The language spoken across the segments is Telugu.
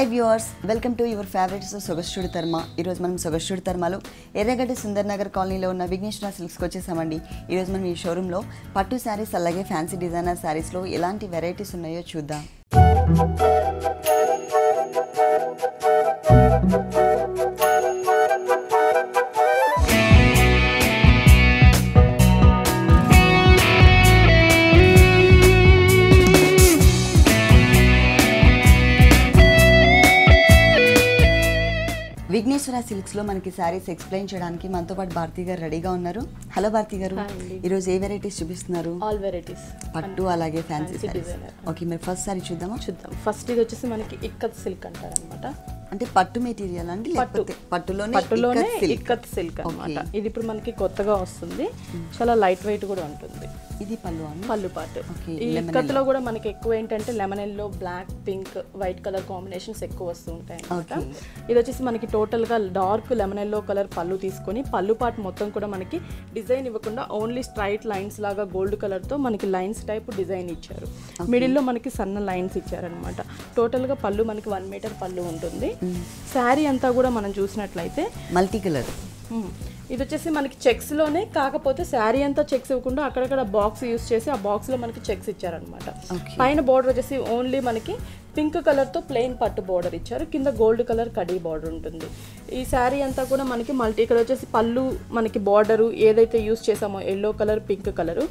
Hi viewers, welcome to your favourites సొగస్టుడి తర్మ. ఈరోజు మనం సొగస్టుడి తర్మలో ఎర్రగడ్డ సుందర్ నగర్ కాలనీలో ఉన్న విఘ్నేశ్వర సిల్క్స్కి వచ్చేసామండి. ఈరోజు మనం ఈ షోరూంలో పట్టు శారీస్ అలాగే ఫ్యాన్సీ డిజైనర్ శారీస్లో ఎలాంటి వెరైటీస్ ఉన్నాయో చూద్దాం. విఘ్నేశ్వర సిల్క్స్లో మనకి శారీస్ ఎక్స్ప్లెయిన్ చేయడానికి మనతో పాటు భారతి గారు రెడీగా ఉన్నారు. హలో భారతి గారు, ఈరోజు ఏ వెరైటీస్ చూపిస్తున్నారు? ఆల్ వెరైటీస్, పట్టు అలాగే ఫ్యాన్సీ శారీస్. ఓకే, మరి ఫస్ట్ శారీ చూద్దాం. ఫస్ట్ ఇది వచ్చేసి మనకి ఇక్కత్ సిల్క్ అంటారు అనమాట. అంటే పట్టు మెటీరియల్ అండి, పట్టులోనే ఇక్కత్ సిల్క్ అనమాట. ఇది ఇప్పుడు మనకి కొత్తగా వస్తుంది, చాలా లైట్ వెయిట్ కూడా ఉంటుంది. ఇది పళ్ళు పార్ట్. ఈ ఇక్కత్ లో కూడా మనకి ఎక్కువ ఏంటంటే lemon yellow, black, pink, white colour combinations ఎక్కువ వస్తూ ఉంటాయి అనమాట. ఇది వచ్చేసి మనకి టోటల్ గా డార్క్ లెమన్ ఎల్లో కలర్ పళ్ళు తీసుకొని పళ్ళు పార్ట్ మొత్తం కూడా మనకి డిజైన్ ఇవ్వకుండా ఓన్లీ స్ట్రైట్ లైన్స్ లాగా గోల్డ్ కలర్ తో మనకి లైన్స్ టైప్ డిజైన్ ఇచ్చారు. మిడిల్ లో మనకి సన్న లైన్స్ ఇచ్చారనమాట. టోటల్ గా పళ్ళు మనకి 1 మీటర్ పళ్ళు ఉంటుంది. శారీ అంతా కూడా మనం చూసినట్లయితే మల్టీ కలర్. ఇది వచ్చేసి మనకి చెక్స్ లోనే, కాకపోతే శారీ అంతా చెక్స్ ఇవ్వకుండా అక్కడక్కడ బాక్స్ యూస్ చేసి ఆ బాక్స్ లో మనకి చెక్స్ ఇచ్చారనమాట. పైన బోర్డర్ వచ్చేసి ఓన్లీ మనకి పింక్ కలర్ తో ప్లెయిన్ పట్టు బోర్డర్ ఇచ్చారు, కింద గోల్డ్ కలర్ కడీ బోర్డర్ ఉంటుంది. ఈ శారీ అంతా కూడా మనకి మల్టీ. ఇక్కడ వచ్చేసి పళ్ళు మనకి బార్డరు ఏదైతే యూస్ చేసామో yellow colour, pink colour,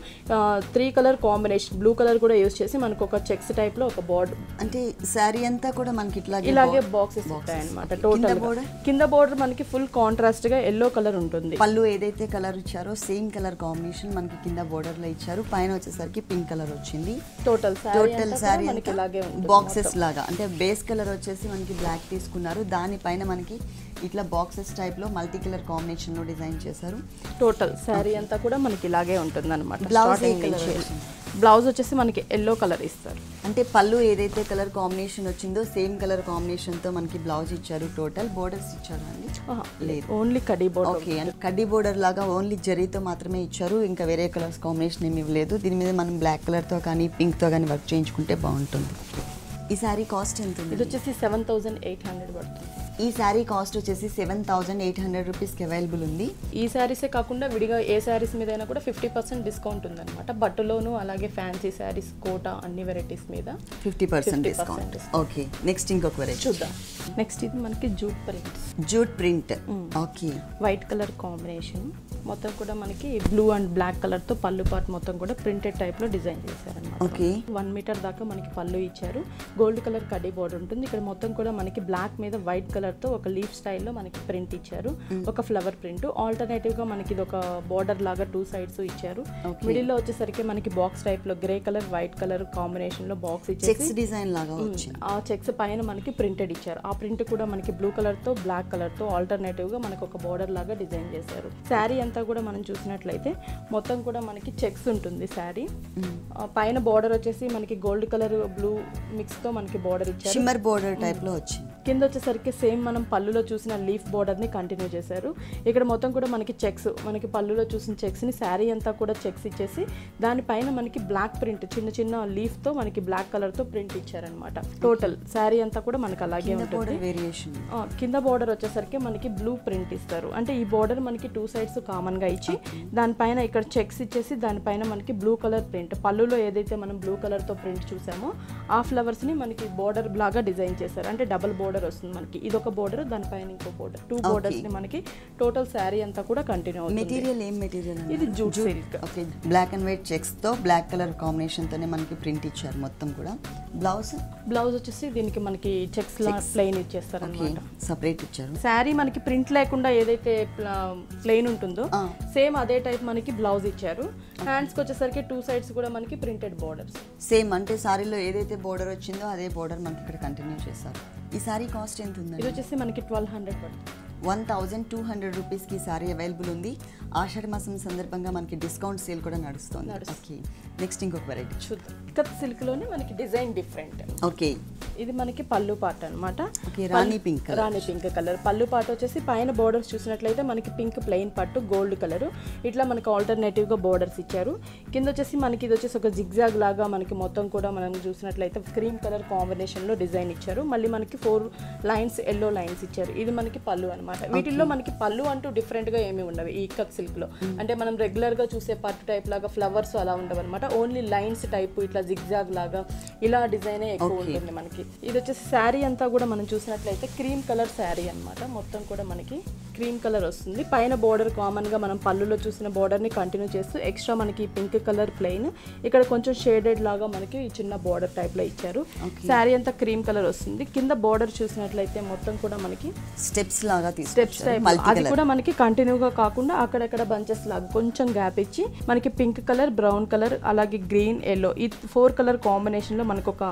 3 colour combination, blue colour కూడా యూస్ చేసి మనకు ఒక చెక్స్ టైప్ లో ఒక బోర్డర్. అంటే శారీ అంతా కూడా మనకి ఇలాగే బాక్సెస్ ఉంటాయి అనమాట. టోటల్ కింద బోర్డర్ మనకి ఫుల్ కాంట్రాస్ట్ గా ఎల్లో కలర్ ఉంటుంది. పళ్ళు ఏదైతే కలర్ ఇచ్చారో సేమ్ కలర్ కాంబినేషన్ మనకి కింద బోర్డర్ లో ఇచ్చారు. పైన వచ్చేసరికి పింక్ కలర్ వచ్చింది. టోటల్ శారీ మనకి ఇలాగే ఉంటుంది. బాక్సెస్ లాగా, అంటే బేస్ కలర్ వచ్చేసి మనకి బ్లాక్ తీసుకున్నారు, దానిపైన మనకి ఇట్లా బాక్సెస్ టైప్ లో మల్టీ కలర్ కాంబినేషన్ లో డిజైన్ చేశారు. టోటల్ శారీ అంతా కూడా మనకి ఇలాగే ఉంటుంది అనమాట. బ్లౌజ్ వచ్చేసి మనకి ఎల్లో కలర్ ఇస్తారు. అంటే పళ్ళు ఏదైతే కలర్ కాంబినేషన్ వచ్చిందో సేమ్ కలర్ కాంబినేషన్ తో మనకి బ్లౌజ్ ఇచ్చారు. టోటల్ బోర్డర్స్ ఇచ్చారు అండి? లేదు, ఓన్లీ కడ్డీ బోర్డర్. ఓకే, కడ్డీ బోర్డర్ లాగా ఓన్లీ జరీతో మాత్రమే ఇచ్చారు, ఇంకా వేరే కలర్స్ కాంబినేషన్ ఏమి ఇవ్వలేదు. దీని మీద మనం బ్లాక్ కలర్ తో కానీ పింక్ తో కానీ వర్క్ చేయించుకుంటే బాగుంటుంది. ఈ శారీ కాస్ట్ ఎంత? ఇది వచ్చేసి 7,800 పడుతుంది. ఈ శారీ కాస్ట్ వచ్చేసి 7,800 రూపీస్కి అవైలబుల్ ఉంది. ఈ శారీసే కాకుండా విడిగా ఏ శారీస్ మీద అయినా కూడా 50% డిస్కౌంట్ ఉందన్నమాట. బట్టలోను అలాగే ఫ్యాన్సీ శారీస్, కోటా, అన్ని వెరైటీస్ మీద 50% డిస్కౌంట్. ఓకే, నెక్స్ట్ ఇంకొక వెరైటీ చూద్దాం. నెక్స్ట్ ఇది మనకి jute print. Jute print. Okay, white colour combination, మొత్తం కూడా మనకి బ్లూ అండ్ బ్లాక్ కలర్ తో పళ్ళు పార్ట్ మొత్తం కూడా ప్రింటెడ్ టైప్ లో డిజైన్ చేశారన్నమాట. ఓకే, 1 మీటర్ దాకా మనకి పళ్ళు ఇచ్చారు. గోల్డ్ కలర్ కడ్డీ బోర్డర్ ఉంటుంది. ఇక్కడ మొత్తం కూడా మనకి బ్లాక్ మీద వైట్ కలర్ తో ఒక లీఫ్ స్టైల్లో మనకి ప్రింట్ ఇచ్చారు, ఒక ఫ్లవర్ ప్రింట్. ఆల్టర్నేటివ్ గా మనకి ఇది ఒక బోర్డర్ లాగా 2 సైడ్స్ ఇచ్చారు. మిడిల్ లో వచ్చేసరికి మనకి బాక్స్ టైప్ లో grey colour, white colour combination లో బాక్స్ ఇచ్చేసి డిజైన్ లాగా ఆ చెక్స్ పైన మనకి ప్రింటెడ్ ఇచ్చారు. ఆ ప్రింట్ కూడా మనకి బ్లూ కలర్ తో బ్లాక్ కలర్ తో ఆల్టర్నేటివ్ గా మనకి ఒక బోర్డర్ లాగా డిజైన్ చేశారు. శారీ అంతా కూడా మనం చూసినట్లయితే మొత్తం కూడా మనకి చెక్స్ ఉంటుంది శారీ. పైన బోర్డర్ వచ్చేసి మనకి గోల్డ్ కలర్, బ్లూ మిక్స్ తో మనకి బోర్డర్ ఇచ్చారు. షిమ్మర్ బోర్డర్ టైప్ లో వచ్చింది. కింద వచ్చేసరికి సేమ్ మనం పళ్ళులో చూసిన లీఫ్ బోర్డర్ ని కంటిన్యూ చేశారు. ఇక్కడ మొత్తం కూడా మనకి చెక్స్, మనకి పళ్ళులో చూసిన చెక్స్ ని శారీ అంతా కూడా చెక్స్ ఇచ్చేసి దానిపైన మనకి బ్లాక్ ప్రింట్, చిన్న చిన్న లీఫ్ తో మనకి బ్లాక్ కలర్ తో ప్రింట్ ఇచ్చారనమాట. టోటల్ శారీ అంతా కూడా మనకి అలాగే ఉంటుంది. కింద బోర్డర్ వచ్చేసరికి మనకి బ్లూ ప్రింట్ ఇస్తారు. అంటే ఈ బోర్డర్ మనకి 2 సైడ్స్ కామన్ గా ఇచ్చి దానిపైన ఇక్కడ చెక్స్ ఇచ్చేసి దానిపైన మనకి బ్లూ కలర్ ప్రింట్, పళ్ళులో ఏదైతే మనం బ్లూ కలర్ తో ప్రింట్ చూసామో ఆ ఫ్లవర్స్ ని మనకి బోర్డర్ లాగా డిజైన్ చేశారు. అంటే డబుల్ బోర్డర్ వస్తుంది మనకి. ఇది ఒక బోర్డర్, దానిపైన ఇంకో బోర్డర్, 2 బోర్డర్స్ ని మనకి టోటల్ శారీ అంతా కూడా కంటిన్యూ అవుతుంది. మెటీరియల్ ఏం మెటీరియల్? ఇది jute silk. Okay, black and white checks తో బ్లాక్ కలర్ కాంబినేషన్ తోనే మనకి ప్రింట్ ఇచ్చారు మొత్తం కూడా. బ్లౌజ్ వచ్చేసి దీనికి మనకి చెక్స్ లా ప్లెయిన్ ఇచ్చేస్తారు అన్నమాట, సెపరేట్ ఇచ్చారు. శారీ మనకి ప్రింట్ లేకుండా ఏదైతే ప్లెయిన్ ఉంటుందో సేమ్ అదే టైప్ మనకి బ్లౌజ్ ఇచ్చారు. హ్యాండ్స్ కి వచ్చేసరికి 2 సైడ్స్ కూడా మనకి ప్రింటెడ్ బోర్డర్స్ సేమ్, అంటే సారీలో ఏదైతే బోర్డర్ వచ్చిందో అదే బోర్డర్ మనకి ఇక్కడ కంటిన్యూ చేశారు. ఈ సారీ కాస్ట్ ఎంత ఉంది? ఇది వచ్చేసి మనకి 1200 పడుతుంది. 1200 రూపీస్కి సారీ అవైలబుల్ ఉంది. ఆషాఢ మాసం సందర్భంగా మనకి డిస్కౌంట్ సేల్ కూడా నడుస్తుంది. ఓకే, నెక్స్ట్ ఇంకొక వెరైటీ చూద్దాం. ఇక్కత్ సిల్క్ లోనే మనకి డిజైన్ డిఫరెంట్. ఓకే, ఇది మనకి పళ్ళు పార్ట్ అన్నమాట. ఓకే, రాణి పింక్ కలర్ పళ్ళు పార్ట్ వచ్చేసి పైన బోర్డర్స్ చూసినట్లయితే మనకి పింక్ ప్లెయిన్ పట్టు గోల్డ్ కలర్ ఇట్లా మనకి ఆల్టర్నేటివ్ గా బోర్డర్స్ ఇచ్చారు. కింద వచ్చేసి మనకి ఇది వచ్చేసి ఒక జిగ్జాగ్ లాగా మనకి మొత్తం కూడా మనం చూసినట్లయితే క్రీమ్ కలర్ కాంబినేషన్ లో డిజైన్ ఇచ్చారు. మళ్ళీ మనకి 4 లైన్స్ ఎల్లో లైన్స్ ఇచ్చారు. ఇది మనకి పళ్ళు అన్నమాట. వీటిల్లో మనకి పళ్ళు అంటూ డిఫరెంట్ గా ఏమి ఉండవు ఈ ఇక్కత్ సిల్క్ లో. అంటే మనం రెగ్యులర్ గా చూసే పట్టు టైప్ లాగా ఫ్లవర్స్ అలా ఉండవు అనమాట. ఓన్లీ లైన్స్ టైప్ ఇట్లా జిగ్జాగ్ లాగా ఇలా డిజైన్ ఎక్కువ ఉంటుంది మనకి. ఇది వచ్చేసి శారీ అంతా కూడా మనం చూసినట్లయితే క్రీమ్ కలర్ శారీ అన్నమాట. మొత్తం కూడా మనకి క్రీమ్ కలర్ వస్తుంది. పైన బోర్డర్ కామన్ గా మనం పళ్ళులో చూసిన బోర్డర్ ని కంటిన్యూ చేస్తూ ఎక్స్ట్రా మనకి పింక్ కలర్ ప్లెయిన్ ఇక్కడ కొంచెం షేడెడ్ లాగా మనకి చిన్న బోర్డర్ టైప్ లో ఇచ్చారు. శారీ అంతా క్రీమ్ కలర్ వస్తుంది. కింద బోర్డర్ చూసినట్లయితే మొత్తం కూడా మనకి స్టెప్స్ లాగా స్టెప్స్ టైప్ అది కూడా మనకి కంటిన్యూగా కాకుండా అక్కడక్కడ బంచెస్ లాగా కొంచెం గ్యాప్ ఇచ్చి మనకి పింక్ కలర్ బ్రౌన్ కలర్ అలాగే గ్రీన్ ఎల్లో ఈ 4 కలర్ కాంబినేషన్ లో మనకు ఒక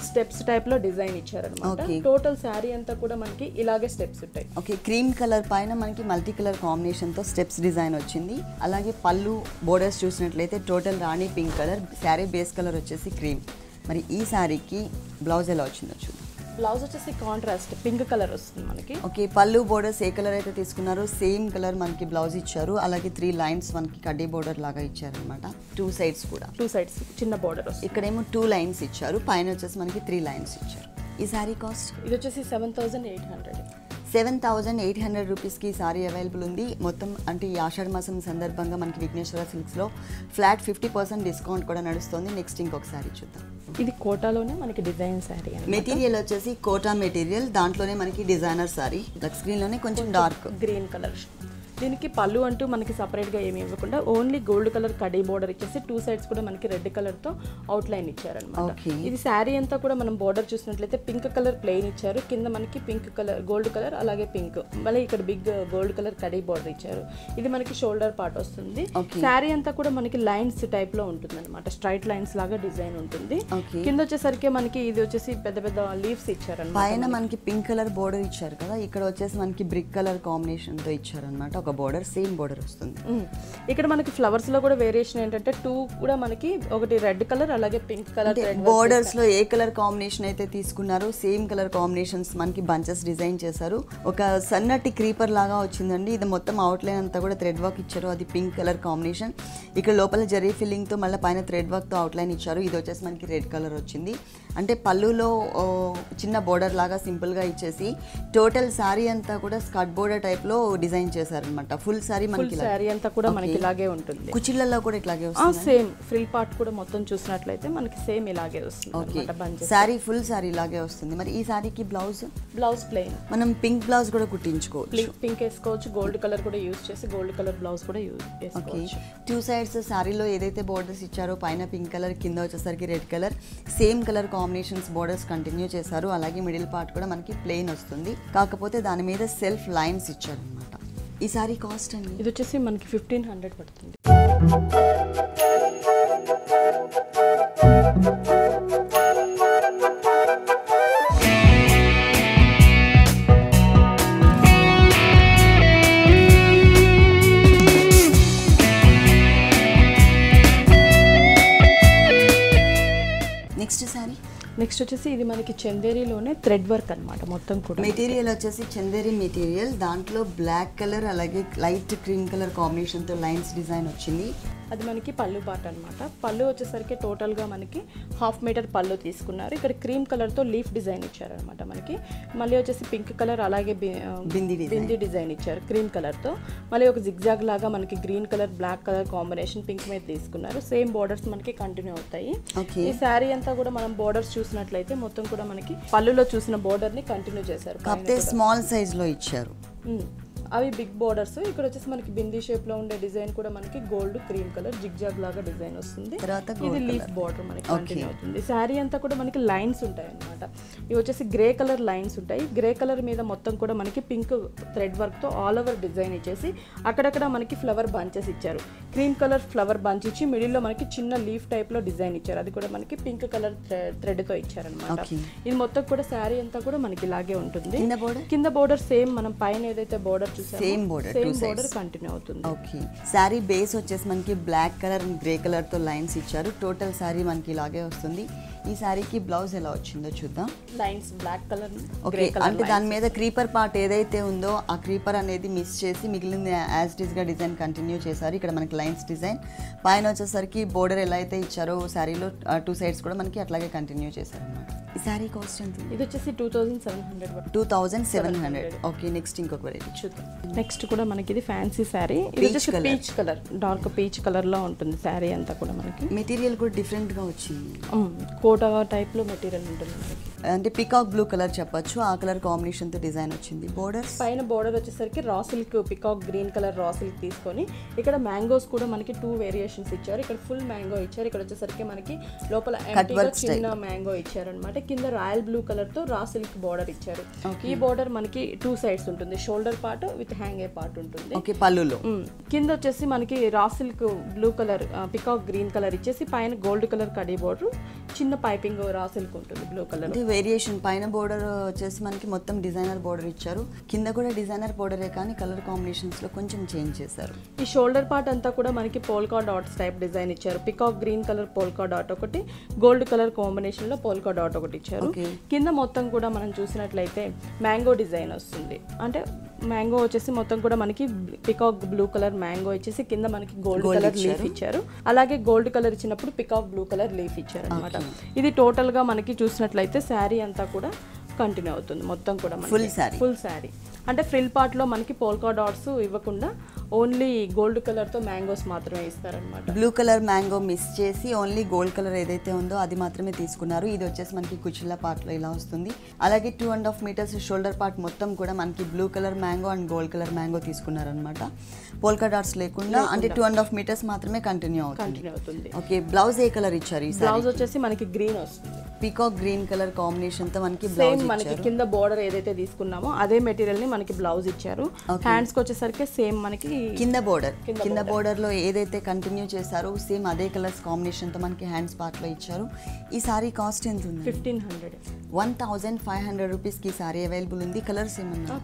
స్టెప్స్ టైప్ లో డిజైన్ ఇచ్చారన్నమాట. టోటల్ శారీ అంతా కూడా మనకి ఇలాగే స్టెప్స్ ఉంటాయి. ఓకే, క్రీమ్ కలర్ పైన మనకి మల్టీ కలర్ కాంబినేషన్ తో స్టెప్స్ డిజైన్ వచ్చింది. అలాగే పళ్ళు బోర్డర్స్ చూసినట్లయితే total rani pink colour, sari base colour వచ్చేసి క్రీమ్. మరి ఈ శారీకి బ్లౌజ్ ఎలా వచ్చిందో చూద్దాం. బ్లౌజ్ వచ్చేసి కాంట్రాస్ట్ పింక్ కలర్ వస్తుంది మనకి. ఓకే, పళ్ళు బోర్డర్స్ ఏ కలర్ అయితే తీసుకున్నారో సేమ్ కలర్ మనకి బ్లౌజ్ ఇచ్చారు. అలాగే 3 లైన్స్ మనకి కడ్డీ బోర్డర్ లాగా ఇచ్చారు అనమాట. 2 సైడ్స్ కూడా 2 సైడ్స్ చిన్న బోర్డర్ వస్తుంది. ఇక్కడేమో 2 లైన్స్ ఇచ్చారు, పైన వచ్చేసి మనకి 3 లైన్స్ ఇచ్చారు. ఈ సారీ కాస్ట్ ఇది వచ్చేసి 7,800. 7,800 రూపీస్కి ఈ సారీ అవైలబుల్ ఉంది. మొత్తం అంటే ఈ ఆషాఢ మాసం సందర్భంగా మనకి విఘ్నేశ్వర సిల్క్స్లో ఫ్లాట్ 50% డిస్కౌంట్ కూడా నడుస్తుంది. నెక్స్ట్ ఇంకొక సారీ చూద్దాం. ఇది కోటాలోనే మనకి డిజైన్ సారీ. మెటీరియల్ వచ్చేసి కోటా మెటీరియల్, దాంట్లోనే మనకి డిజైనర్ సారీ. స్క్రీన్ లోనే కొంచెం డార్క్ గ్రీన్ కలర్. దీనికి పళ్ళు అంటూ మనకి సపరేట్గా ఏమి ఇవ్వకుండా ఓన్లీ గోల్డ్ కలర్ కడీ బోర్డర్ ఇచ్చేసి 2 సైడ్స్ కూడా మనకి రెడ్ కలర్తో అవుట్లైన్ ఇచ్చారనమాట. ఇది శారీ అంతా కూడా మనం బోర్డర్ చూసినట్లయితే పింక్ కలర్ ప్లెయిన్ ఇచ్చారు. కింద మనకి పింక్ కలర్ గోల్డ్ కలర్ అలాగే పింక్, మళ్ళీ ఇక్కడ బిగ్ గోల్డ్ కలర్ కడీ బోర్డర్ ఇచ్చారు. ఇది మనకి షోల్డర్ పార్ట్ వస్తుంది. శారీ అంతా కూడా మనకి లైన్స్ టైప్ లో ఉంటుంది అనమాట. స్ట్రైట్ లైన్స్ లాగా డిజైన్ ఉంటుంది. కింద వచ్చేసరికి మనకి ఇది వచ్చేసి పెద్ద పెద్ద లీవ్స్ ఇచ్చారు. పైన మనకి పింక్ కలర్ బోర్డర్ ఇచ్చారు కదా, ఇక్కడ వచ్చేసి మనకి బ్రిక్ కలర్ కాంబినేషన్ తో ఇచ్చారనమాట. ఒక బోర్డర్ సేమ్ బోర్డర్ వస్తుంది. ఇక్కడ మనకి ఫ్లవర్స్ లో కూడా వేరియేషన్ ఏంటంటే 2 కూడా మనకి ఒకటి రెడ్ కలర్ అలాగే పింక్ కలర్. బోర్డర్స్ లో ఏ కలర్ కాంబినేషన్ అయితే తీసుకున్నారో సేమ్ కలర్ కాంబినేషన్స్ మనకి బంచెస్ డిజైన్ చేశారు. ఒక సన్నటి క్రీపర్ లాగా వచ్చిందండి. ఇది మొత్తం అవుట్ లైన్ అంతా కూడా థ్రెడ్ వర్క్ ఇచ్చారు, అది పింక్ కలర్ కాంబినేషన్. ఇక్కడ లోపల జరీ ఫిల్లింగ్ తో మళ్ళీ పైన థ్రెడ్ వర్క్ తో అవుట్ లైన్ ఇచ్చారు. ఇది వచ్చేసి మనకి రెడ్ కలర్ వచ్చింది. అంటే పళ్ళులో చిన్న బోర్డర్ లాగా సింపుల్ గా ఇచ్చేసి టోటల్ సారీ అంతా కూడా స్కర్ట్ బోర్డర్ టైప్ లో డిజైన్ చేశారనమాట. ఫుల్ సారీ మనకి సారీ అంతా కూడా మనకి ఇలాగే ఉంటుంది. కుచ్చిళ్ళలో కూడా ఇట్లాగే వస్తుంది. సేమ్ ఫ్రిల్ పార్ట్ కూడా మొత్తం చూసినట్లయితే మనకి సేమ్ ఇలాగే వస్తుంది. సారీ ఫుల్ సారీ ఇలాగే వస్తుంది. మరి ఈ సారీకి బ్లౌజ్ ప్లెయిన్ మనం పింక్ బ్లౌజ్ కూడా కుట్టించుకోవచ్చు. పింక్ వేసుకోవచ్చు, గోల్డ్ కలర్ కూడా యూజ్ చేసి గోల్డ్ కలర్ బ్లౌజ్ కూడా యూజ్ చేసుకోవచ్చు. 2 సైడ్స్ సారీలో ఏదైతే బోర్డర్స్ ఇచ్చారో పైన పింక్ కలర్, కింద వచ్చేసరికి red colour, same colour combinations borders continue చేశారు. అలాగే మిడిల్ పార్ట్ కూడా మనకి ప్లెయిన్ వస్తుంది, కాకపోతే దాని మీద సెల్ఫ్ లైన్స్ ఇచ్చారు అనమాట. ఈ సారీ కాస్ట్ అండి ఇది వచ్చేసి మనకి 1,500 పడుతుంది. నెక్స్ట్ వచ్చేసి ఇది మనకి చందేరీలోనే థ్రెడ్ వర్క్ అన్నమాట. మొత్తం కూడా మెటీరియల్ వచ్చేసి చందేరీ మెటీరియల్, దాంట్లో బ్లాక్ కలర్ అలాగే లైట్ క్రీమ్ కలర్ కాంబినేషన్ తో లైన్స్ డిజైన్ వచ్చింది. అది మనకి పళ్ళు పార్ట్ అనమాట. పళ్ళు వచ్చేసరికి టోటల్గా మనకి 1/2 మీటర్ పళ్ళు తీసుకున్నారు. ఇక్కడ క్రీమ్ కలర్తో లీఫ్ డిజైన్ ఇచ్చారనమాట మనకి. మళ్ళీ వచ్చేసి పింక్ కలర్ అలాగే బింది డిజైన్ ఇచ్చారు క్రీమ్ కలర్తో. మళ్ళీ ఒక జిగ్జాగ్ లాగా మనకి green colour black colour combination pink మీద తీసుకున్నారు. సేమ్ బోర్డర్స్ మనకి కంటిన్యూ అవుతాయి. ఈ శారీ అంతా కూడా మనం బోర్డర్స్ చూసినట్లయితే మొత్తం కూడా మనకి పళ్ళులో చూసిన బోర్డర్ ని కంటిన్యూ చేశారు. స్మాల్ సైజ్ లో ఇచ్చారు. అవి బిగ్ బోర్డర్స్. ఇక్కడ వచ్చేసి మనకి బిందీ షేప్ లో ఉండే డిజైన్ కూడా మనకి గోల్డ్ క్రీమ్ కలర్ జిగ్జాగ్ లాగా డిజైన్ వస్తుంది. ఇది లీఫ్ బోర్డర్ మనకి కంటిన్యూ అవుతుంది. శారీ అంతా కూడా మనకి లైన్స్ ఉంటాయి అన్నమాట. ఇవి వచ్చేసి గ్రే కలర్ లైన్స్ ఉంటాయి. గ్రే కలర్ మీద మొత్తం కూడా మనకి పింక్ థ్రెడ్ వర్క్ తో ఆల్ ఓవర్ డిజైన్ ఇచ్చేసి అక్కడక్కడ మనకి ఫ్లవర్ బంచెస్ ఇచ్చారు. క్రీమ్ కలర్ ఫ్లవర్ బంచ్ ఇచ్చి మిడిల్ లో మనకి చిన్న లీఫ్ టైప్ లో డిజైన్ ఇచ్చారు. అది కూడా మనకి పింక్ కలర్ థ్రెడ్ తో ఇచ్చారనమాట. ఇది మొత్తం కూడా శారీ అంతా కూడా మనకి ఇలాగే ఉంటుంది. కింద బోర్డర్ సేమ్ మనం పైన ఏదైతే బోర్డర్ సేమ్ బోర్డర్ కంటిన్యూ అవుతుంది. ఓకే, సారీ బేస్ వచ్చేసి మనకి black colour and grey colour తో లైన్స్ ఇచ్చారు. టోటల్ సారీ మనకి ఇలాగే వస్తుంది. ఈ శారీకి బ్లౌజ్ ఎలా వచ్చిందో చూద్దాం. లైన్స్ బ్లాక్ కలర్, ఓకే, అంటే దాని మీద క్రీపర్ పార్ట్ ఏదైతే ఉందో ఆ క్రీపర్ అనేది మిస్ చేసి మిగిలింది యాజ్ ఇట్ ఈస్గా డిజైన్ కంటిన్యూ చేశారు. ఇక్కడ మనకి లైన్స్ డిజైన్, పైన వచ్చేసరికి బోర్డర్ ఎలా అయితే ఇచ్చారో శారీలో 2 సైడ్స్ కూడా మనకి అట్లాగే కంటిన్యూ చేశారు అనమాట. ఈ శారీ కాస్ట్ ఎంత? ఇది వచ్చేసి 2700. 2700. ఓకే, నెక్స్ట్ ఇంకొక వెరైటీ చూద్దాం. నెక్స్ట్ కూడా మనకి ఇది ఫ్యాన్సీ శారీ. ఇది వచ్చేసి peach colour, dark peach colour లో ఉంటుంది శారీ అంతా కూడా. మనకి మెటీరియల్ కూడా డిఫరెంట్ గా వచ్చింది. కోటా టైప్ లో మెటీరియల్ ఉంటుంది మనకి. అంటే పికాక్ బ్లూ కలర్ చెప్పొచ్చు, ఆ కలర్ కాంబినేషన్ తో డిజైన్ వచ్చింది. బోర్డర్స్ పైన బోర్డర్ వచ్చేసరికి raw silk, peacock green colour raw silk తీసుకొని ఇక్కడ మ్యాంగోస్ కూడా మనకి 2 వేరియేషన్స్ ఇచ్చారు. ఇక్కడ ఫుల్ మ్యాంగో ఇచ్చారు, ఇక్కడ వచ్చేసరికి మనకి లోపల చిన్న మ్యాంగో ఇచ్చారు అనమాట. కింద రాయల్ బ్లూ కలర్ తో రా సిల్క్ బోర్డర్ ఇచ్చారు. ఈ బోర్డర్ మనకి 2 సైడ్స్ ఉంటుంది, షోల్డర్ పార్ట్ విత్ హ్యాంగే పార్ట్ ఉంటుంది. ఓకే, పళ్ళులో కింద వచ్చేసి మనకి raw silk blue colour, peacock green colour ఇచ్చేసి పైన గోల్డ్ కలర్ కడీ బోర్డర్, చిన్న పైపింగ్ రా సిల్క్ ఉంటుంది బ్లూ కలర్. వేరియేషన్ పైన బోర్డర్ వచ్చేసి మనకి మొత్తం డిజైనర్ బోర్డర్ ఇచ్చారు, కింద కూడా డిజైనర్ బోర్డరే కానీ కలర్ కాంబినేషన్స్ లో కొంచెం చేంజ్ చేశారు. ఈ షోల్డర్ పార్ట్ అంతా కూడా మనకి పోల్కా డాట్స్ టైప్ డిజైన్ ఇచ్చారు. Peacock green colour polka dot ఒకటి, గోల్డ్ కలర్ కాంబినేషన్ లో పోల్కా డాట్ ఒకటి ఇచ్చారు. కింద మొత్తం కూడా మనం చూసినట్లయితే మ్యాంగో డిజైన్ వస్తుంది. అంటే మ్యాంగో వచ్చేసి మొత్తం కూడా మనకి పికాక్ బ్లూ కలర్ మ్యాంగో ఇచ్చేసి కింద మనకి గోల్డ్ కలర్ లీఫ్ ఇచ్చారు. అలాగే గోల్డ్ కలర్ ఇచ్చినప్పుడు పికాక్ బ్లూ కలర్ లీఫ్ ఇచ్చారు అనమాట. ఇది టోటల్ గా మనకి చూసినట్లయితే శారీ అంతా కూడా కంటిన్యూ అవుతుంది మొత్తం కూడా ఫుల్ శారీ. అంటే ఫ్రిల్ పార్ట్ లో మనకి పోల్కా డాట్స్ ఇవ్వకుండా ఓన్లీ గోల్డ్ కలర్ తో మ్యాంగోస్ మాత్రమే ఇస్తారనమాట. బ్లూ కలర్ మ్యాంగో మిస్ చేసి ఓన్లీ గోల్డ్ కలర్ ఏదైతే ఉందో అది మాత్రమే తీసుకున్నారు. ఇది వచ్చేసి మనకి కుచిళ్ళ పార్ట్ లో ఇలా వస్తుంది. అలాగే 2.5 మీటర్స్ షోల్డర్ పార్ట్ మొత్తం కూడా మనకి blue colour mango and gold colour mango తీసుకున్నారనమాట. పోల్కా డాట్స్ లేకుండా, అంటే 2.5 మీటర్స్ మాత్రమే కంటిన్యూ అవుతుంది. ఓకే, బ్లౌజ్ ఏ కలర్ ఇచ్చారు? ఈ బ్లౌజ్ వచ్చేసి మనకి గ్రీన్ వస్తుంది, పీకాక్ గ్రీన్ కలర్ కాంబినేషన్ తో మనకి బ్లౌజ్ మనకి కింద బోర్డర్ ఏదైతే తీసుకున్నామో అదే మెటీరియల్ ని మనకి బ్లౌజ్ ఇచ్చారు. హ్యాండ్స్ కి వచ్చేసరికి సేమ్ మనకి కింద బోర్డర్ లో ఏదైతే కంటిన్యూ చేశారో సేమ్ అదే కలర్స్ కాంబినేషన్ తో మనకి హ్యాండ్స్ పార్ట్ లో ఇచ్చారు. ఈ సారీ కాస్ట్ ఎంత ఉంది? 1500 రూపీస్ కి సారీ అవైలబుల్ ఉంది. కలర్స్ ఏమన్నా?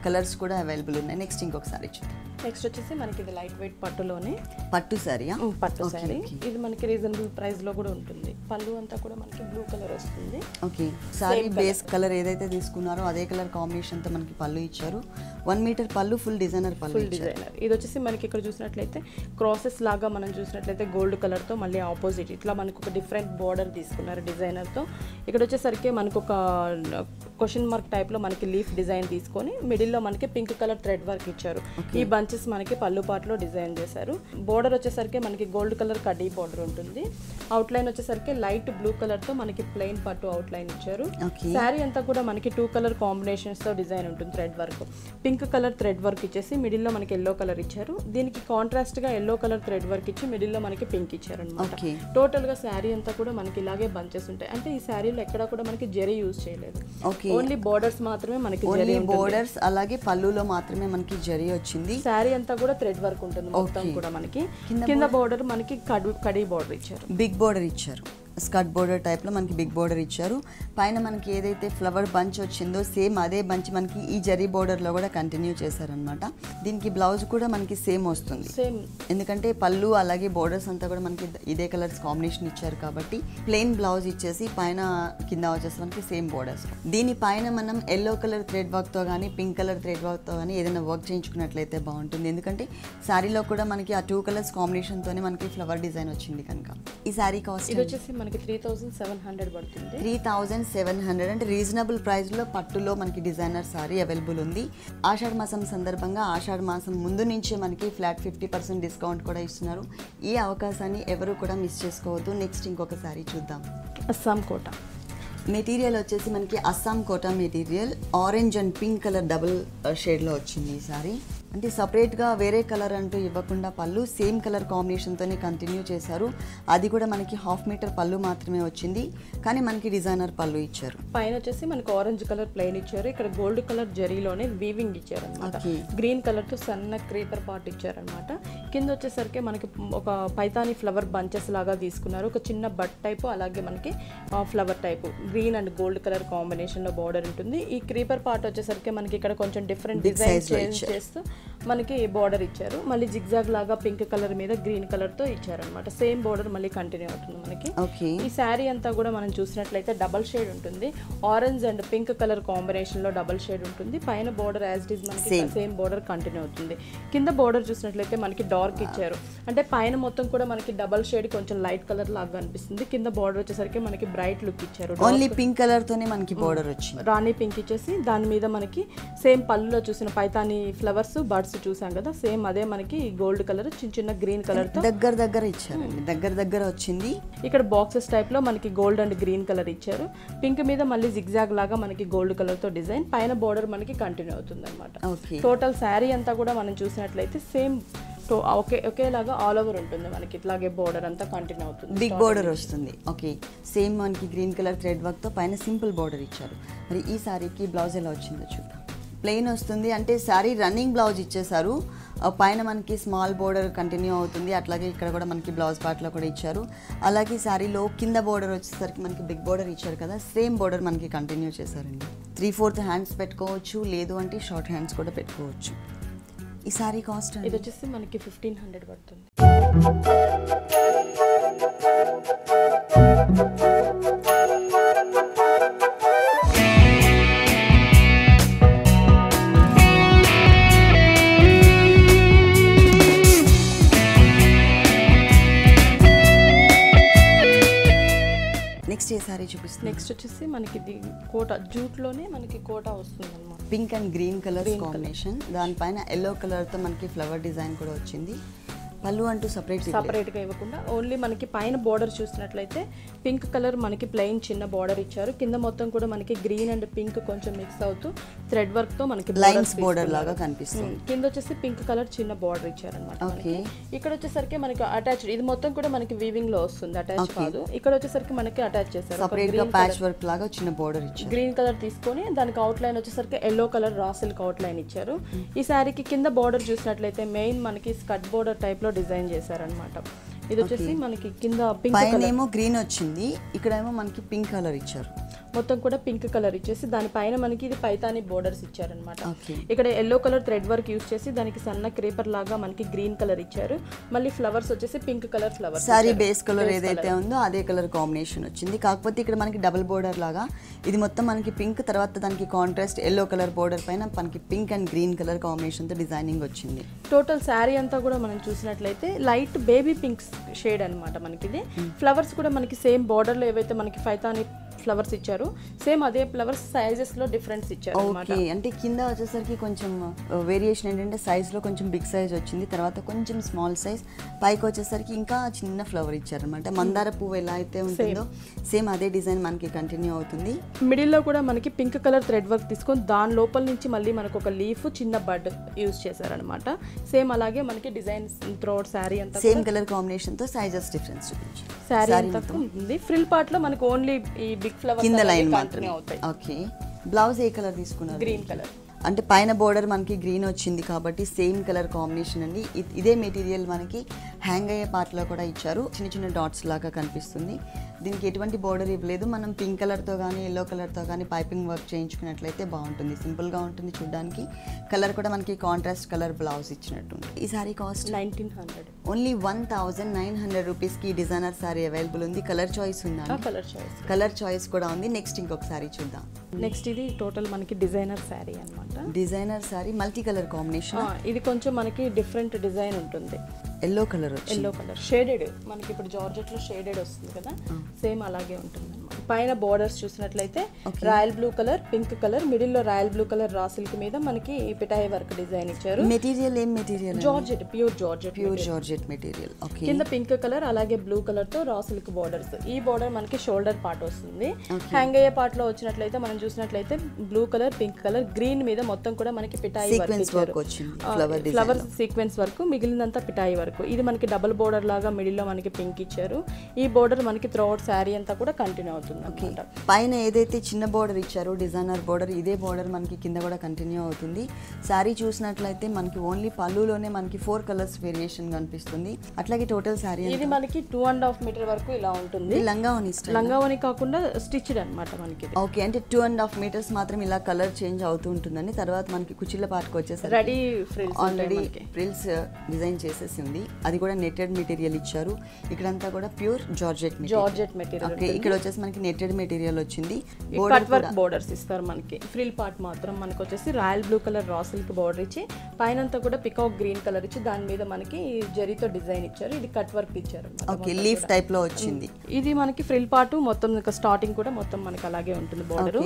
కలర్స్ కూడా అవైలబుల్ ఉన్నాయి. నెక్స్ట్ ఇంకొక సారీ చూద్దాం. నెక్స్ట్ వచ్చేసి మనకి ఇది లైట్ వెయిట్ పట్టులోనే పట్టు సారీ. పట్టు సారీ ఇది మనకి రీజనబుల్ ప్రైస్ లో కూడా ఉంటుంది. పళ్ళు అంతా కూడా మనకి బ్లూ కలర్ వస్తుంది. ఓకే, సారీ బేస్ కలర్ ఏదైతే తీసుకున్నారో అదే కలర్ కాంబినేషన్ తో మనకి పళ్ళు ఇచ్చారు. 1 మీటర్ పళ్ళు, ఫుల్ డిజైనర్ పళ్ళు. ఇది వచ్చేసి మనకి ఇక్కడ చూసినట్లయితే క్రాసెస్ లాగా మనం చూసినట్లయితే గోల్డ్ కలర్ తో మళ్ళీ ఆపోజిట్ ఇట్లా మనకు ఒక డిఫరెంట్ బోర్డర్ తీసుకున్నారు డిజైనర్ తో. ఇక్కడ వచ్చేసరికి మనకు ఒక క్వశ్చన్ మార్క్ టైప్ లో మనకి లీఫ్ డిజైన్ తీసుకొని మిడిల్ లో మనకి పింక్ కలర్ థ్రెడ్ వర్క్ ఇచ్చారు. ఈ బంచెస్ మనకి పళ్ళు పార్ట్ లో డిజైన్ చేశారు. బోర్డర్ వచ్చేసరికి మనకి గోల్డ్ కలర్ కడ్డీ బోర్డర్ ఉంటుంది. అవుట్ లైన్ వచ్చేసరికి లైట్ బ్లూ కలర్ తో మనకి ప్లెయిన్ పట్టు అవుట్ లైన్ ఇచ్చారు. శారీ అంతా కూడా మనకి 2 కలర్ కాంబినేషన్స్ తో డిజైన్ ఉంటుంది. Thread work, pink colour thread work ఇచ్చేసి మిడిల్ లో మనకి ఎల్లో కలర్ ఇచ్చారు. దీనికి కాంట్రాస్ట్ గా ఎల్లో కలర్ థ్రెడ్ వర్క్ ఇచ్చి మిడిల్ లో మనకి పింక్ ఇచ్చారు అనమాట. టోటల్ గా శారీ అంతా కూడా మనకి ఇలాగే బంచెస్ ఉంటాయి. అంటే ఈ శారీలో ఎక్కడ కూడా మనకి జరీ యూజ్ చేయలేదు, ఓన్లీ బోర్డర్స్ మాత్రమే మనకి బోర్డర్స్. అలాగే పళ్ళులో మాత్రమే మనకి జరీ వచ్చింది. శారీ అంతా కూడా థ్రెడ్ వర్క్ ఉంటుంది మొత్తం కూడా. మనకి కింద బోర్డర్ మనకి కడీ బోర్డర్ ఇచ్చారు, బిగ్ బోర్డర్ ఇచ్చారు. స్కర్ట్ బోర్డర్ టైప్లో మనకి బిగ్ బోర్డర్ ఇచ్చారు. పైన మనకి ఏదైతే ఫ్లవర్ బంచ్ వచ్చిందో సేమ్ అదే బంచ్ మనకి ఈ జరీ బోర్డర్లో కూడా కంటిన్యూ చేశారనమాట. దీనికి బ్లౌజ్ కూడా మనకి సేమ్ వస్తుంది, ఎందుకంటే పళ్ళు అలాగే బోర్డర్స్ అంతా కూడా మనకి ఇదే కలర్స్ కాంబినేషన్ ఇచ్చారు కాబట్టి ప్లెయిన్ బ్లౌజ్ ఇచ్చేసి పైన కింద వచ్చేసి మనకి సేమ్ బోర్డర్స్. దీనిపైన మనం ఎల్లో కలర్ థ్రెడ్ వర్క్తో కానీ పింక్ కలర్ థ్రెడ్ వర్క్తో కానీ ఏదైనా వర్క్ చేయించుకున్నట్లయితే బాగుంటుంది. ఎందుకంటే శారీలో కూడా మనకి ఆ 2 కలర్స్ కాంబినేషన్తోనే మనకి ఫ్లవర్ డిజైన్ వచ్చింది కనుక. ఈ శారీ కాస్ట్ వచ్చేసి మనకి 3700 పడుతుంది. 3700 అంటే రీజనబుల్ ప్రైస్లో పట్టులో మనకి డిజైనర్ సారీ అవైలబుల్ ఉంది. ఆషాఢ మాసం సందర్భంగా ఆషాఢ మాసం ముందు నుంచే మనకి ఫ్లాట్ 50% డిస్కౌంట్ కూడా ఇస్తున్నారు. ఈ అవకాశాన్ని ఎవరు కూడా మిస్ చేసుకోవద్దు. నెక్స్ట్ ఇంకొక సారీ చూద్దాం. అస్సాం కోటా మెటీరియల్ వచ్చేసి మనకి Assam Kota material orange and pink colour double షేడ్లో వచ్చింది ఈ సారీ. అంటే సపరేట్గా వేరే కలర్ అంటూ ఇవ్వకుండా పళ్ళు సేమ్ కలర్ కాంబినేషన్తోనే కంటిన్యూ చేశారు. అది కూడా మనకి 1/2 మీటర్ పళ్ళు మాత్రమే వచ్చింది, కానీ మనకి డిజైనర్ పళ్ళు ఇచ్చారు. పైన వచ్చేసి మనకి ఆరెంజ్ కలర్ ప్లెయిన్ ఇచ్చారు. ఇక్కడ గోల్డ్ కలర్ జరీలోనే వీవింగ్ ఇచ్చారు అనమాట. గ్రీన్ కలర్ తో సన్న క్రీపర్ పార్ట్ ఇచ్చారు అనమాట. కింద వచ్చేసరికి మనకి ఒక పైతాని ఫ్లవర్ బంచెస్ లాగా తీసుకున్నారు. ఒక చిన్న బట్ టైపు, అలాగే మనకి flower type green and gold colour combination లో బార్డర్ ఉంటుంది. ఈ క్రీపర్ పార్ట్ వచ్చేసరికి మనకి ఇక్కడ కొంచెం డిఫరెంట్ డిజైన్ చేంజ్ చేస్తూ మనకి బోర్డర్ ఇచ్చారు. మళ్ళీ జిగ్జాగ్ లాగా పింక్ కలర్ మీద గ్రీన్ కలర్ తో ఇచ్చారనమాట. సేమ్ బోర్డర్ మళ్ళీ కంటిన్యూ అవుతుంది మనకి. ఈ శారీ అంతా కూడా మనం చూసినట్లయితే డబల్ షేడ్ ఉంటుంది. Orange and pink colour combination లో డబల్ షేడ్ ఉంటుంది. పైన బోర్డర్ యాజ్ ఇట్ ఈస్ మనకి సేమ్ బోర్డర్ కంటిన్యూ అవుతుంది. కింద బోర్డర్ చూసినట్లయితే మనకి డార్క్ ఇచ్చారు. అంటే పైన మొత్తం కూడా మనకి డబల్ షేడ్ కొంచెం లైట్ కలర్ లాగా కనిపిస్తుంది. కింద బోర్డర్ వచ్చేసరికి మనకి బ్రైట్ లుక్ ఇచ్చారు. ఓన్లీ పింక్ కలర్ తోనే మనకి బోర్డర్ వచ్చింది. రాణి పింక్ ఇచ్చేసి దాని మీద మనకి సేమ్ పళ్ళులో చూసిన పైతాని ఫ్లవర్స్ బర్డ్స్ చూసాం కదా, సేమ్ అదే మనకి గోల్డ్ కలర్ చిన్న చిన్న గ్రీన్ కలర్ తో దగ్గర ఇచ్చారండి. దగ్గర వచ్చింది. ఇక్కడ బాక్సెస్ టైప్ లో మనకి గోల్డ్ అండ్ గ్రీన్ కలర్ ఇచ్చారు. పింక్ మీద మళ్ళీ జిగ్జాగ్ లాగా మనకి గోల్డ్ కలర్ తో డిజైన్, పైన బోర్డర్ మనకి కంటిన్యూ అవుతుంది అనమాట. టోటల్ శారీ అంతా కూడా మనం చూసినట్లయితే సేమ్ ఒకేలాగా ఆల్ ఓవర్ ఉంటుంది మనకి. ఇట్లాగే బోర్డర్ అంతా కంటిన్యూ అవుతుంది. బిగ్ బోర్డర్ వస్తుంది. ఓకే, సేమ్ మనకి గ్రీన్ కలర్ థ్రెడ్ వర్క్ తో పైన సింపుల్ బోర్డర్ ఇచ్చారు. మరి ఈ శారీకి బ్లౌజ్ ఎలా వచ్చిందో చూద్దాం. ప్లెయిన్ వస్తుంది. అంటే శారీ రన్నింగ్ బ్లౌజ్ ఇచ్చేసారు. పైన మనకి స్మాల్ బోర్డర్ కంటిన్యూ అవుతుంది. అట్లాగే ఇక్కడ కూడా మనకి బ్లౌజ్ పార్ట్లో కూడా ఇచ్చారు. అలాగే శారీలో కింద బోర్డర్ వచ్చేసరికి మనకి బిగ్ బోర్డర్ ఇచ్చారు కదా, సేమ్ బోర్డర్ మనకి కంటిన్యూ చేశారండి. 3/4 హ్యాండ్స్ పెట్టుకోవచ్చు, లేదు అంటే షార్ట్ హ్యాండ్స్ కూడా పెట్టుకోవచ్చు. ఈ శారీ కాస్ట్ ఇది వచ్చేసి మనకి 1500 పడుతుంది. నెక్స్ట్ ఏ సారీ చూపిస్తుంది? నెక్స్ట్ వచ్చేసి మనకి కోట జూట్లోనే మనకి కోట వస్తుంది అన్నమాట. Pink and green colour combination, దానిపైన ఎల్లో కలర్ తో మనకి ఫ్లవర్ డిజైన్ కూడా వచ్చింది. పళ్ళు అంటూ సపరేట్గా ఇవ్వకుండా ఓన్లీ మనకి పైన బోర్డర్ చూసినట్లయితే పింక్ కలర్ మనకి ప్లెయిన్ చిన్న బోర్డర్ ఇచ్చారు. కింద మొత్తం కూడా మనకి గ్రీన్ అండ్ పింక్ కొంచెం మిక్స్ అవుతూ థ్రెడ్ వర్క్ తో మనకి లైన్స్ బోర్డర్ లాగా కనిపిస్తుంది. కింద వచ్చేసి పింక్ కలర్ చిన్న బోర్డర్ ఇచ్చారనమాట. ఇక్కడ వచ్చేసరికి మనకి అటాచ్డ్, ఇది మొత్తం కూడా మనకి వీవింగ్ లో వస్తుంది, అటాచ్ కాదు. ఇక్కడ వచ్చేసరికి మనకి అటాచ్ చేశారు. సెపరేట్ గా ప్యాచ్ వర్క్ లాగా చిన్న బోర్డర్ ఇచ్చారు. గ్రీన్ కలర్ తీసుకొని దానికి అవుట్ లైన్ వచ్చేసరికి yellow colour raw silk out line ఇచ్చారు. ఈ శారీకి కింద బోర్డర్ చూసినట్లయితే మెయిన్ మనకి స్కర్ట్ బోర్డర్ టైప్ లో డిజైన్ చేశారనమాట. ఇది వచ్చేసి మనకి కింద పింక్ కలర్ ఏమో గ్రీన్ వచ్చింది, ఇక్కడేమో మనకి పింక్ కలర్ ఇచ్చారు. మొత్తం కూడా పింక్ కలర్ ఇచ్చేసి దానిపైన మనకి ఇది పైతాని బోర్డర్స్ ఇచ్చారనమాట. ఇక్కడ yellow colour thread work use చేసి దానికి సన్న క్రీపర్ లాగా మనకి గ్రీన్ కలర్ ఇచ్చారు. మళ్ళీ ఫ్లవర్స్ వచ్చేసి pink colour flowers. Sorry base colour ఏదైతే ఉందో అదే కలర్ కాంబినేషన్ వచ్చింది. కాకపోతే ఇక్కడ మనకి డబుల్ బోర్డర్ లాగా ఇది మొత్తం మనకి పింక్, తర్వాత దానికి కాంట్రాస్ట్ ఎల్లో కలర్ బోర్డర్ పైన మనకి pink and green colour combination తో డిజైనింగ్ వచ్చింది. టోటల్ శారీ అంతా కూడా మనం చూసినట్లయితే లైట్ బేబీ పింక్ షేడ్ అనమాట. మనకి ఇది ఫ్లవర్స్ కూడా మనకి సేమ్ బోర్డర్ లో ఏవైతే మనకి పైతాని ఫ్లవర్స్ ఇచ్చారు, సేమ్ అదే ఫ్లవర్స్ సైజెస్ లో డిఫరెన్స్ ఇచ్చారు అన్నమాట. అంటే కింద వచ్చేసరికి కొంచెం వేరియేషన్ ఏంటంటే సైజ్ లో కొంచెం బిగ్ సైజ్ వచ్చింది, తర్వాత కొంచెం స్మాల్ సైజ్, పైకి వచ్చేసరికి ఇంకా చిన్న ఫ్లవర్ ఇచ్చారు అనమాట. మందార పువ్వు ఎలా అయితే ఉంటుందో సేమ్ అదే డిజైన్ మనకి కంటిన్యూ అవుతుంది. మిడిల్ లో కూడా మనకి పింక్ కలర్ థ్రెడ్ వర్క్ తీసుకొని దాని లోపల నుంచి మళ్ళీ మనకు ఒక లీఫ్ చిన్న బడ్ యూజ్ చేశారనమాట. సేమ్ అలాగే మనకి డిజైన్ త్రోట్ శారీ అంతా సేమ్ కలర్ కాంబినేషన్ తో సైజెస్ డిఫరెన్స్ చూపించారు. శారీ అంతా ఉంది. ఫ్రిల్ పార్ట్ లో మనకి ఓన్లీ ఈ బిగ్ ఫ్లవర్స్ కింద లైన్ మాత్రమే అవుతాయి. ఓకే, బ్లౌజ్ ఏ కలర్ తీసుకున్నారు? Green colour. అంటే పైన బోర్డర్ మనకి గ్రీన్ వచ్చింది కాబట్టి సేమ్ కలర్ కాంబినేషన్ అండి. ఇదే మెటీరియల్ మనకి హ్యాంగ్ అయ్యే పార్ట్లో కూడా ఇచ్చారు. చిన్న చిన్న డాట్స్ లాగా కనిపిస్తుంది. దీనికి ఎటువంటి బోర్డర్ ఇవ్వలేదు. మనం పింక్ కలర్తో కానీ ఎల్లో కలర్తో కానీ పైపింగ్ వర్క్ చేయించుకున్నట్లయితే బాగుంటుంది, సింపుల్గా ఉంటుంది చూడడానికి. కలర్ కూడా మనకి కాంట్రాస్ట్ కలర్ బ్లౌజ్ ఇచ్చినట్టుంది. ఈ సారీ కాస్ట్ 1900. ఓన్లీ 1900 రూపీస్కి డిజైనర్ సారీ అవైలబుల్ ఉంది. కలర్ చాయిస్ ఉందా? కలర్ చాయిస్ కూడా ఉంది. నెక్స్ట్ ఇంకొక సారీ చూద్దాం. నెక్స్ట్ ఇది టోటల్ మనకి డిజైనర్ సారీ అన్నమాట. Designer sorry multi colour combination. ఇది కొంచెం మనకి డిఫరెంట్ డిజైన్ ఉంటుంది. ఎల్లో కలర్ షేడెడ్ మనకి ఇప్పుడు జార్జెట్ లో షేడెడ్ వస్తుంది కదా, సేమ్ అలాగే ఉంటుంది అన్నమాట. పైన బోర్డర్స్ చూసినట్లయితే royal blue colour, pink colour, middle లో royal blue colour raw silk మీద మనకి పిటాయి వర్క్ డిజైన్ ఇచ్చారు. మెటీరియల్ ఏం material? Georgette, pure georgette material. కింద పింక్ కలర్ అలాగే బ్లూ కలర్ తో రా సిల్క్ బోర్డర్స్. ఈ బోర్డర్ మనకి షోల్డర్ పార్ట్ వస్తుంది. హ్యాంగ్ అయ్యే పార్ట్ లో వచ్చినట్లయితే మనం చూసినట్లయితే blue colour, pink colour, green మీద మొత్తం కూడా మనకి పిటాయి వర్క్ ఇచ్చారు. ఫ్లవర్ సీక్వెన్స్ వర్క్, మిగిలినంతా పిటాయి వర్క్. ఇది మనకి డబుల్ బోర్డర్ లాగా మిడిల్ లో మనకి పింక్ ఇచ్చారు. ఈ బోర్డర్ మనకి త్రూఅవుట్ శారీ అంతా కూడా కంటిన్యూ అవుతుంది. ఉంటుంది అనమాట. పైన ఏదైతే చిన్న బోర్డర్ ఇచ్చారో డిజైనర్ బోర్డర్, ఇదే బోర్డర్ మనకి కింద కూడా కంటిన్యూ అవుతుంది. శారీ చూసినట్లయితే మనకి ఓన్లీ పళ్ళులోనే మనకి 4 కలర్స్ వేరియేషన్ కనిపిస్తుంది. అట్లాగే టోటల్ శారీ ఇది మనకి 2.5 మీటర్ వరకు ఇలా ఉంటుంది. లంగావని కాకుండా స్టిచ్డ్ అనమాట మనకి. ఓకే, అంటే 2.5 మీటర్స్ మాత్రం ఇలా కలర్ చేంజ్ అవుతూ ఉంటుందండి. తర్వాత మనకి కుచ్చిళ్ళ పార్ట్కి వచ్చేసరికి ready frills already frills design చేసేసి ఉంది. అది కూడా నెట్టెడ్ మెటీరియల్ ఇచ్చారు. ఇక్కడంతా కూడా ప్యూర్ జార్జెట్ మెటీరియల్. ఓకే, ఇక్కడ వచ్చేసి మనకి నెట్టెడ్ మెటీరియల్ వచ్చింది. కట్ వర్క్ బోర్డర్స్ ఇస్తారు మనకి. ఫ్రిల్ పార్ట్ మాత్రం మనకి వచ్చేసి royal blue colour raw silk border ఇచ్చి పైన అంతా కూడా పికాక్ గ్రీన్ కలర్ ఇచ్చి దాని మీద మనకి జరీతో డిజైన్ ఇచ్చారు. ఇది కట్ వర్క్ ఇచ్చారు. ఓకే, లీఫ్ టైప్ లో వచ్చింది. ఇది మనకి ఫ్రిల్ పార్ట్ మొత్తం స్టార్టింగ్ కూడా మొత్తం మనకి అలాగే ఉంటుంది బోర్డర్.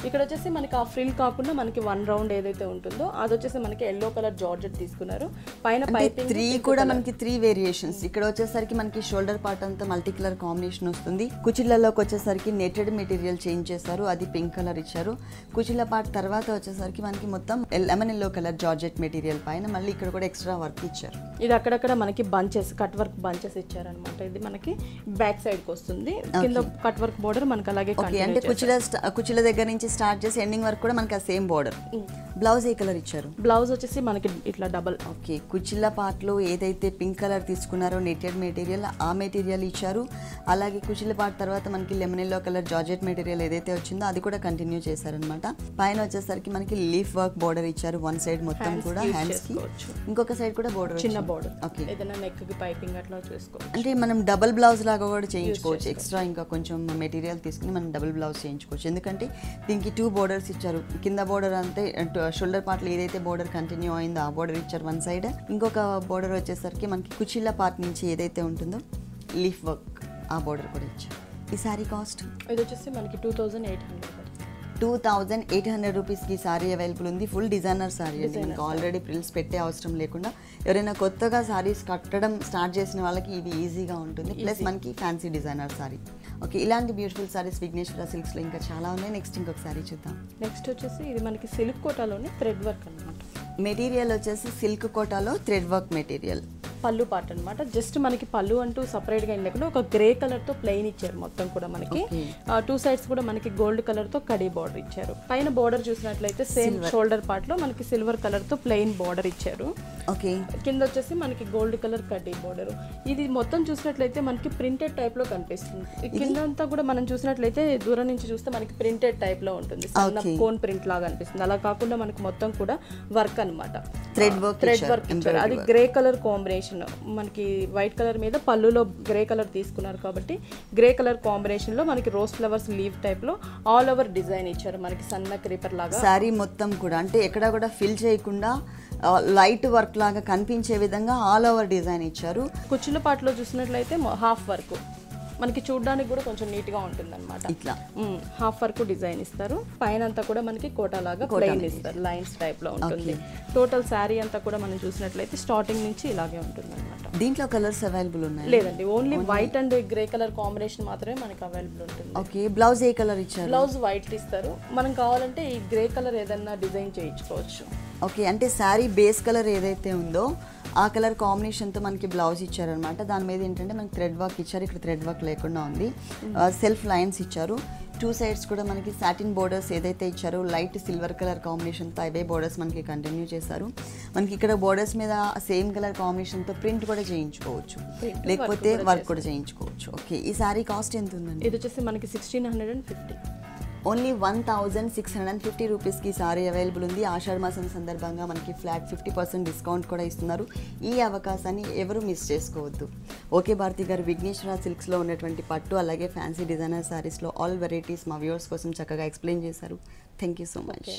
ఇక్కడ వచ్చేసి మనకి ఆ ఫ్రిల్ కాకుండా మనకి 1 రౌండ్ ఏదైతే ఉంటుందో అది వచ్చేసి మనకి ఎల్లో కలర్ జార్జెట్ తీసుకున్నారు. పైన పైపింగ్ 3 కూడా మనకి 3 వేరియేషన్స్. ఇక్కడ వచ్చేసరికి మనకి షోల్డర్ పార్ట్ అంతా మల్టీ కలర్ కాంబినేషన్ వస్తుంది. కుచిళ్ళలోకి వచ్చేసరికి నెట్టెడ్ మెటీరియల్ చేంజ్ చేశారు. అది పింక్ కలర్ ఇచ్చారు. కుచిళ్ళ పార్ట్ తర్వాత వచ్చేసరికి మనకి మొత్తం lemon yellow colour georgette material పైన మళ్ళీ ఇక్కడ కూడా ఎక్స్ట్రా వర్క్ ఇచ్చారు. ఇది అక్కడక్కడ మనకి బంచెస్ కట్ వర్క్ బంచెస్ ఇచ్చారనమాట. ఇది మనకి బ్యాక్ సైడ్ కి వస్తుంది. కింద కట్ వర్క్ బోర్డర్ మనకి అలాగే అంటే కుచిళ్ళ దగ్గర నుంచి స్టార్ట్ చేసి ఎండింగ్ వరకు కూడా మనకి ఆ సేమ్ బోర్డర్. బ్లౌజ్ ఏ కలర్ ఇచ్చారు? బ్లౌజ్ వచ్చేసి మనకి ఇట్లా డబల్. ఓకే, కుచ్చిళ్ళ పార్ట్ లో ఏదైతే పింక్ కలర్ తీసుకున్నారో నెట్టెడ్ మెటీరియల్ ఆ మెటీరియల్ ఇచ్చారు. అలాగే కుచ్చిళ్ళ పార్ట్ తర్వాత మనకి lemon yellow colour georgette material ఏదైతే వచ్చిందో అది కూడా కంటిన్యూ చేశారనమాట. పైన వచ్చేసరికి మనకి లీఫ్ వర్క్ బోర్డర్ ఇచ్చారు. వన్ సైడ్ మొత్తం కూడా హ్యాండ్స్ కి, ఇంకొక సైడ్ కూడా బోర్డర్, చిన్న బోర్డర్. ఓకే, ఏదైనా నెక్ కి పైపింగ్ అట్లా చేసుకోవచ్చు. అంటే మనం డబుల్ బ్లౌజ్ లాగా కూడా చేయించుకోవచ్చు. ఎక్స్ట్రా ఇంకా కొంచెం మెటీరియల్ తీసుకుని మనం డబుల్ బ్లౌజ్ చేయించుకోవచ్చు. ఎందుకంటే దీనికి 2 బోర్డర్స్ ఇచ్చారు. కింద బోర్డర్ అంతే షోల్డర్ పార్ట్ లో ఏదైతే బోర్డర్ కంటిన్యూ అయిందో ఆ బోర్డర్ ఇచ్చారు వన్ సైడ్. ఇంకొక బోర్డర్ వచ్చేసరికి మనకి కుచిళ్ళ పార్ట్ నుంచి ఏదైతే ఉంటుందో లీఫ్ వర్క్ ఆ బోర్డర్ కూడా ఇచ్చారు. ఈ సారీ కాస్ట్ ఇది వచ్చేసి మనకి 2800 రూపీస్కి సారీ అవైలబుల్ ఉంది. ఫుల్ డిజైనర్ సారీ అండి. మీకు ఆల్రెడీ ప్రిల్స్ పెట్టే అవసరం లేకుండా ఎవరైనా కొత్తగా సారీస్ కట్టడం స్టార్ట్ చేసిన వాళ్ళకి ఇది ఈజీగా ఉంటుంది. ప్లస్ మనకి ఫ్యాన్సీ డిజైనర్ సారీ. ఓకే, ఇలాంటి బ్యూటిఫుల్ సారీస్ విఘ్నేశ్వర సిల్క్స్లో ఇంకా చాలా ఉన్నాయి. నెక్స్ట్ ఇంకొక సారీ చూద్దాం. నెక్స్ట్ వచ్చేసి ఇది మనకి సిల్క్ కోటాలోని థ్రెడ్ వర్క్ అనమాట. మెటీరియల్ వచ్చేసి సిల్క్ కోటాలో థ్రెడ్ వర్క్ మెటీరియల్. పళ్ళు పార్ట్ అనమాట. జస్ట్ మనకి పళ్ళు అంటూ సపరేట్ గా లేకుండా ఒక గ్రే కలర్ తో ప్లెయిన్ ఇచ్చారు. మొత్తం కూడా మనకి 2 సైడ్స్ కూడా మనకి గోల్డ్ కలర్ తో కడీ బార్డర్ ఇచ్చారు. పైన బార్డర్ చూసినట్లయితే సేమ్ షోల్డర్ పార్ట్ లో మనకి సిల్వర్ కలర్ తో ప్లెయిన్ బార్డర్ ఇచ్చారు. ఓకే, కింద వచ్చేసి మనకి గోల్డ్ కలర్ కడ్డీ బార్డర్. ఇది మొత్తం చూసినట్లయితే మనకి ప్రింటెడ్ టైప్ లో కనిపిస్తుంది. కింద అంతా కూడా మనం చూసినట్లయితే దూరం నుంచి చూస్తే మనకి ప్రింటెడ్ టైప్ లో ఉంటుంది. సన్న కోన్ ప్రింట్ లాగా అనిపిస్తుంది. అలా కాకుండా మనకి మొత్తం కూడా వర్క్ అనమాట. థ్రెడ్ వర్క్ ఇచ్చారు. అది గ్రే కలర్ కాంబినేషన్. మనకి వైట్ కలర్ మీద పళ్ళులో గ్రే కలర్ తీసుకున్నారు కాబట్టి గ్రే కలర్ కాంబినేషన్ లో మనకి రోజ్ ఫ్లవర్స్ లీవ్ టైప్ లో ఆల్ ఓవర్ డిజైన్ ఇచ్చారు. మనకి సన్న క్రీపర్ లాగా సారీ మొత్తం కూడా అంటే ఎక్కడ కూడా ఫిల్ చేయకుండా లైట్ వర్క్ లాగా కనిపించే విధంగా ఆల్ ఓవర్ డిజైన్ ఇచ్చారు. కుచ్చుల పాటలో చూసినట్లయితే హాఫ్ వర్క్ మనకి చూడడానికి కూడా కొంచెం నీట్ గా ఉంటుంది అనమాట. ఇట్లా హాఫ్ వర్క్ డిజైన్ ఇస్తారు. పైన అంతా కూడా మనకి కోటా లాగా ప్లెయిన్ ఇస్తారు. లైన్స్ టైప్ లో ఉంటుంది. టోటల్ శారీ అంతా కూడా మనం చూసినట్లయితే స్టార్టింగ్ నుంచి ఇలాగే ఉంటుంది అనమాట. దీంట్లో కలర్స్ అవైలబుల్ ఉన్నాయి? లేదండి, only white and grey colour combination మాత్రమే మనకి అవైలబుల్ ఉంటుంది. ఓకే, బ్లౌజ్ ఏ కలర్ ఇచ్చారు? బ్లౌజ్ వైట్ ఇస్తారు. మనం కావాలంటే ఈ గ్రే కలర్ ఏదైనా డిజైన్ చేయించుకోవచ్చు. ఓకే, అంటే శారీ బేస్ కలర్ ఏదైతే ఉందో ఆ కలర్ కాంబినేషన్తో మనకి బ్లౌజ్ ఇచ్చారనమాట. దాని మీద ఏంటంటే మనకి థ్రెడ్ వర్క్ ఇచ్చారు. ఇక్కడ థ్రెడ్ వర్క్ లేకుండా ఉంది. సెల్ఫ్ లైన్స్ ఇచ్చారు. 2 సైడ్స్ కూడా మనకి సాటిన్ బోర్డర్స్ ఏదైతే ఇచ్చారో లైట్ సిల్వర్ కలర్ కాంబినేషన్తో అవే బోర్డర్స్ మనకి కంటిన్యూ చేశారు. మనకి ఇక్కడ బోర్డర్స్ మీద సేమ్ కలర్ కాంబినేషన్తో ప్రింట్ కూడా చేయించుకోవచ్చు, లేకపోతే వర్క్ కూడా చేయించుకోవచ్చు. ఓకే, ఈ సారీ కాస్ట్ ఎంత ఉందండి? ఇది వచ్చేసి మనకి 1650. ఓన్లీ 1650 రూపీస్కి సారీ అవైలబుల్ ఉంది. ఆషాఢ మాసం సందర్భంగా మనకి ఫ్లాట్ 50% డిస్కౌంట్ కూడా ఇస్తున్నారు. ఈ అవకాశాన్ని ఎవరు మిస్ చేసుకోవద్దు. ఓకే భారతి గారు, విఘ్నేశ్వర సిల్క్స్లో ఉన్నటువంటి పట్టు అలాగే ఫ్యాన్సీ డిజైనర్ సారీస్లో ఆల్ వెరైటీస్ మా వ్యూవర్స్ కోసం చక్కగా ఎక్స్ప్లెయిన్ చేశారు. Thank you so much.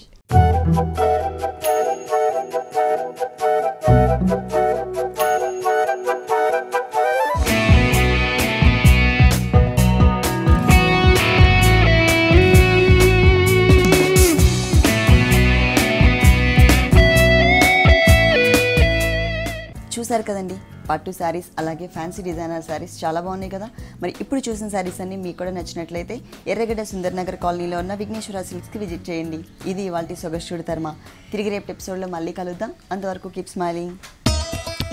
చూసారు కదండి, పట్టు శారీస్ అలాగే ఫ్యాన్సీ డిజైనర్ శారీస్ చాలా బాగున్నాయి కదా. మరి ఇప్పుడు చూసిన శారీస్ అన్ని మీకు కూడా నచ్చినట్లయితే ఎర్రగడ్డ సుందర్ నగర్ కాలనీలో ఉన్న విఘ్నేశ్వర సిల్క్స్కి విజిట్ చేయండి. ఇది ఇవాల్టి సొగస్టుడి తర్మ. తిరిగి రేపు ఎపిసోడ్లో మళ్ళీ కలుద్దాం. అంతవరకు కీప్ స్మైలింగ్.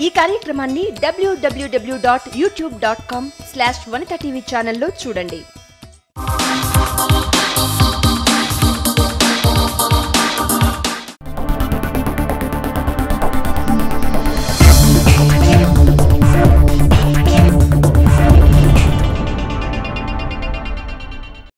ఈ కార్యక్రమాన్ని www.youtube.com/vanitaTV ఛానల్లో చూడండి.